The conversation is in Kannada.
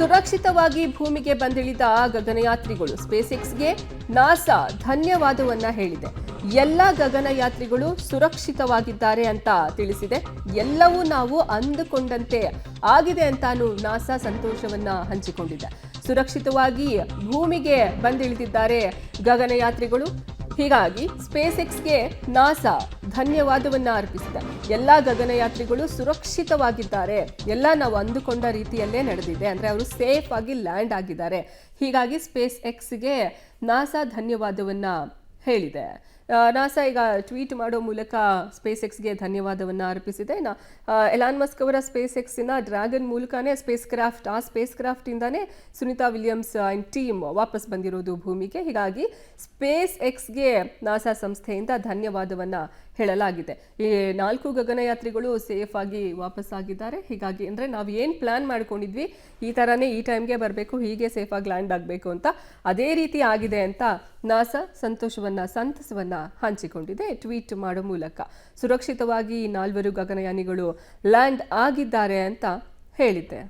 ಸುರಕ್ಷಿತವಾಗಿ ಭೂಮಿಗೆ ಬಂದಿಳಿದ ಗಗನಯಾತ್ರಿಗಳು ಸ್ಪೇಸ್ ಎಕ್ಸ್ಗೆ ನಾಸಾ ಧನ್ಯವಾದವನ್ನ ಹೇಳಿದೆ. ಎಲ್ಲ ಗಗನಯಾತ್ರಿಗಳು ಸುರಕ್ಷಿತವಾಗಿದ್ದಾರೆ ಅಂತ ತಿಳಿಸಿದೆ. ಎಲ್ಲವೂ ನಾವು ಅಂದುಕೊಂಡಂತೆ ಆಗಿದೆ ಅಂತಾನು ನಾಸಾ ಸಂತೋಷವನ್ನ ಹಂಚಿಕೊಂಡಿದೆ. ಸುರಕ್ಷಿತವಾಗಿ ಭೂಮಿಗೆ ಬಂದಿಳಿದಿದ್ದಾರೆ ಗಗನಯಾತ್ರಿಗಳು. ಹೀಗಾಗಿ ಸ್ಪೇಸ್ ಎಕ್ಸ್ಗೆ ನಾಸಾ ಧನ್ಯವಾದವನ್ನ ಅರ್ಪಿಸಿದೆ. ಎಲ್ಲ ಗಗನಯಾತ್ರಿಗಳು ಸುರಕ್ಷಿತವಾಗಿದ್ದಾರೆ, ಎಲ್ಲ ನಾವು ಅಂದುಕೊಂಡ ರೀತಿಯಲ್ಲೇ ನಡೆದಿದೆ, ಅಂದ್ರೆ ಅವರು ಸೇಫ್ ಆಗಿ ಲ್ಯಾಂಡ್ ಆಗಿದ್ದಾರೆ. ಹೀಗಾಗಿ ಸ್ಪೇಸ್ ಎಕ್ಸ್ಗೆ ನಾಸಾ ಧನ್ಯವಾದವನ್ನ ಹೇಳಿದೆ. ನಾಸಾ ಈಗ ಟ್ವೀಟ್ ಮಾಡೋ ಮೂಲಕ ಸ್ಪೇಸ್ ಎಕ್ಸ್ಗೆ ಧನ್ಯವಾದವನ್ನ ಅರ್ಪಿಸಿದೆ. ಎಲಾನ್ ಮಸ್ಕ್ ಅವರ ಸ್ಪೇಸ್ ಎಕ್ಸ್ನ ಡ್ರ್ಯಾಗನ್ ಮೂಲಕನೇ ಆ ಸ್ಪೇಸ್ ಕ್ರಾಫ್ಟ್ ಇಂದಾನೇ ಸುನಿತಾ ವಿಲಿಯಮ್ಸ್ ಅಂಡ್ ಟೀಮ್ ವಾಪಸ್ ಬಂದಿರೋದು ಭೂಮಿಗೆ. ಹೀಗಾಗಿ ಸ್ಪೇಸ್ ಎಕ್ಸ್ಗೆ ನಾಸಾ ಸಂಸ್ಥೆಯಿಂದ ಧನ್ಯವಾದವನ್ನ ಹೇಳಲಾಗಿದೆ. ಈ 4 ಗಗನಯಾತ್ರಿಗಳು ಸೇಫ್ ಆಗಿ ವಾಪಸ್ ಆಗಿದ್ದಾರೆ. ಹೀಗಾಗಿ ಅಂದ್ರೆ ನಾವು ಏನ್ ಪ್ಲಾನ್ ಮಾಡ್ಕೊಂಡಿದ್ವಿ, ಈ ತರಾನೇ ಈ ಟೈಮ್ಗೆ ಬರಬೇಕು, ಹೀಗೆ ಸೇಫ್ ಆಗಿ ಲ್ಯಾಂಡ್ ಆಗಬೇಕು ಅಂತ, ಅದೇ ರೀತಿ ಆಗಿದೆ ಅಂತ ನಾಸಾ ಸಂತಸವನ್ನ ಹಂಚಿಕೊಂಡಿದೆ ಟ್ವೀಟ್ ಮಾಡೋ ಮೂಲಕ. ಸುರಕ್ಷಿತವಾಗಿ 4 ಗಗನಯಾನಿಗಳು ಲ್ಯಾಂಡ್ ಆಗಿದ್ದಾರೆ ಅಂತ ಹೇಳಿದೆ.